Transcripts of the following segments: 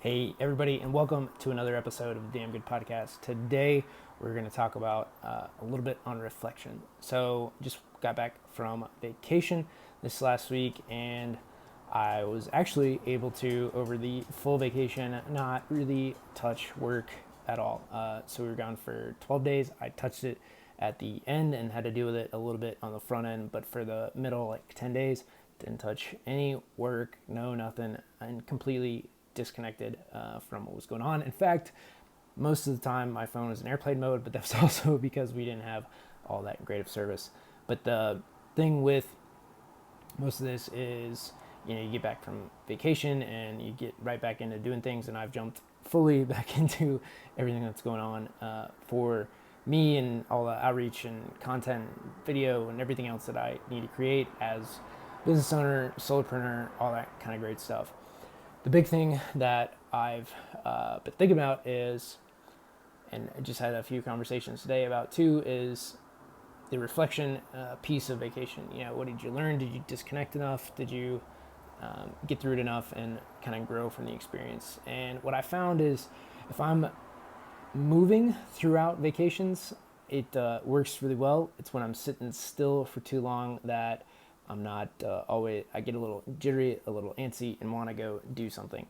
Hey, everybody, and welcome to another episode of the Damn Good Podcast. Today, we're going to talk about a little bit on reflection. So, just got back from vacation this last week, and I was actually able to, over the full vacation, not really touch work at all. So, we were gone for 12 days. I touched it at the end and had to deal with it a little bit on the front end, but for the middle, like 10 days, didn't touch any work, no nothing, and completely disconnected from what was going on. In fact, most of the time my phone was in airplane mode, but that was also because we didn't have all that great of service. But the thing with most of this is, you get back from vacation and you get right back into doing things, and I've jumped fully back into everything that's going on for me and all the outreach and content, video, and everything else that I need to create as business owner, solopreneur, all that kind of great stuff. The big thing that I've been thinking about is, and I just had a few conversations today about too, is the reflection piece of vacation. What did you learn? Did you disconnect enough? Did you get through it enough and kind of grow from the experience? And what I found is if I'm moving throughout vacations, it works really well. It's when I'm sitting still for too long that I'm not I get a little jittery, a little antsy, and want to go do something.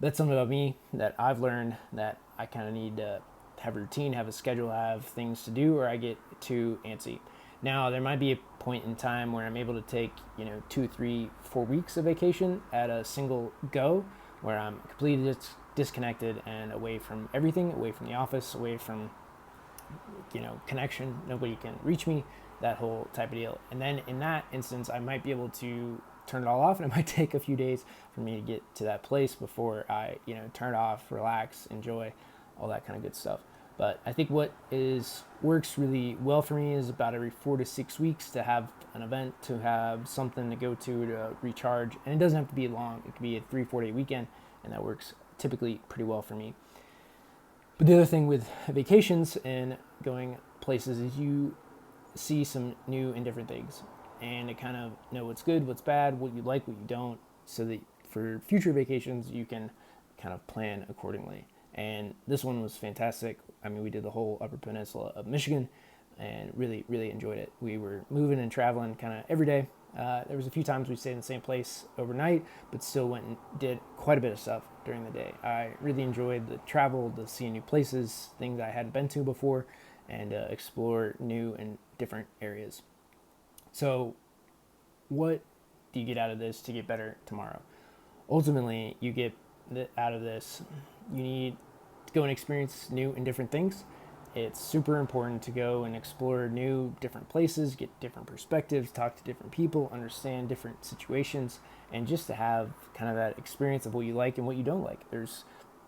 That's something about me that I've learned, that I kind of need to have a routine, have a schedule, have things to do, or I get too antsy. Now, there might be a point in time where I'm able to take, 2, 3, 4 weeks of vacation at a single go, where I'm completely disconnected and away from everything, away from the office, away from, connection. Nobody can reach me, that whole type of deal. And then in that instance, I might be able to turn it all off, and it might take a few days for me to get to that place before I, turn it off, relax, enjoy, all that kind of good stuff. But I think what works really well for me is about every 4 to 6 weeks to have an event, to have something to go to recharge. And it doesn't have to be long. It could be a 3-4 day weekend, and that works typically pretty well for me. But the other thing with vacations and going places is you see some new and different things, and to kind of know what's good, what's bad, what you like, what you don't, so that for future vacations you can kind of plan accordingly. And this one was fantastic. I mean, we did the whole Upper Peninsula of Michigan and really, really enjoyed it. We were moving and traveling kind of every day. There was a few times we stayed in the same place overnight, but still went and did quite a bit of stuff during the day. I really enjoyed the travel, the seeing new places, things I hadn't been to before, and explore new and different areas. So what do you get out of this to get better tomorrow? Ultimately, you get out of this, you need to go and experience new and different things. It's super important to go and explore new, different places, get different perspectives, talk to different people, understand different situations, and just to have kind of that experience of what you like and what you don't like. There's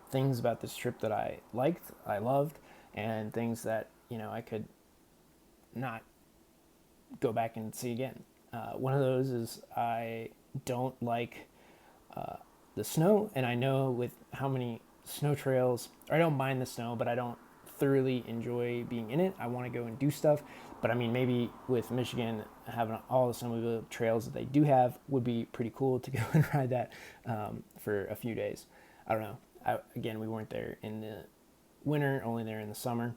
things about this trip that I liked, I loved, and things that, I could not go back and see again. One of those is I don't like the snow, and I know with how many snow trails, or I don't mind the snow, but I don't thoroughly enjoy being in it. I want to go and do stuff, but I mean, maybe with Michigan having all the snowmobile trails that they do have would be pretty cool to go and ride that for a few days. I don't know. Again, we weren't there in the winter, only there in the summer.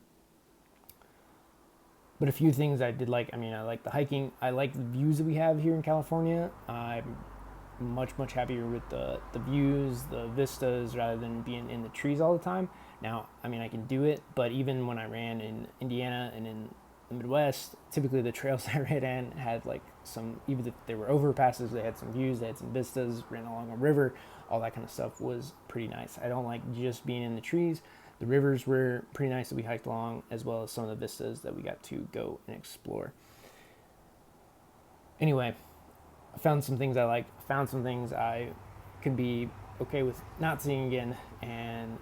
But a few things I did like, I like the hiking. I like the views that we have here in California. I'm much, much happier with the views, the vistas, rather than being in the trees all the time. Now, I can do it, but even when I ran in Indiana and in the Midwest, typically the trails I ran in had like some, even if they were overpasses, they had some views, they had some vistas, ran along a river, all that kind of stuff was pretty nice. I don't like just being in the trees. The rivers were pretty nice that we hiked along, as well as some of the vistas that we got to go and explore. Anyway, I found some things I liked, found some things I could be okay with not seeing again, and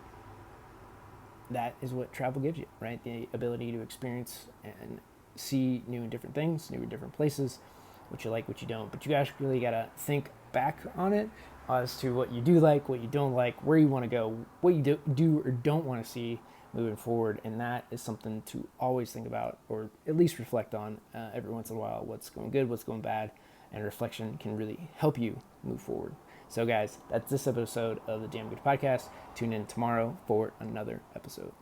that is what travel gives you, right? The ability to experience and see new and different things, new and different places, what you like, what you don't. But you actually got to think back on it as to what you do like, what you don't like, where you want to go, what you do or don't want to see moving forward. And that is something to always think about, or at least reflect on every once in a while. What's going good, what's going bad, and reflection can really help you move forward. So, guys, that's this episode of the Damn Good Podcast. Tune in tomorrow for another episode.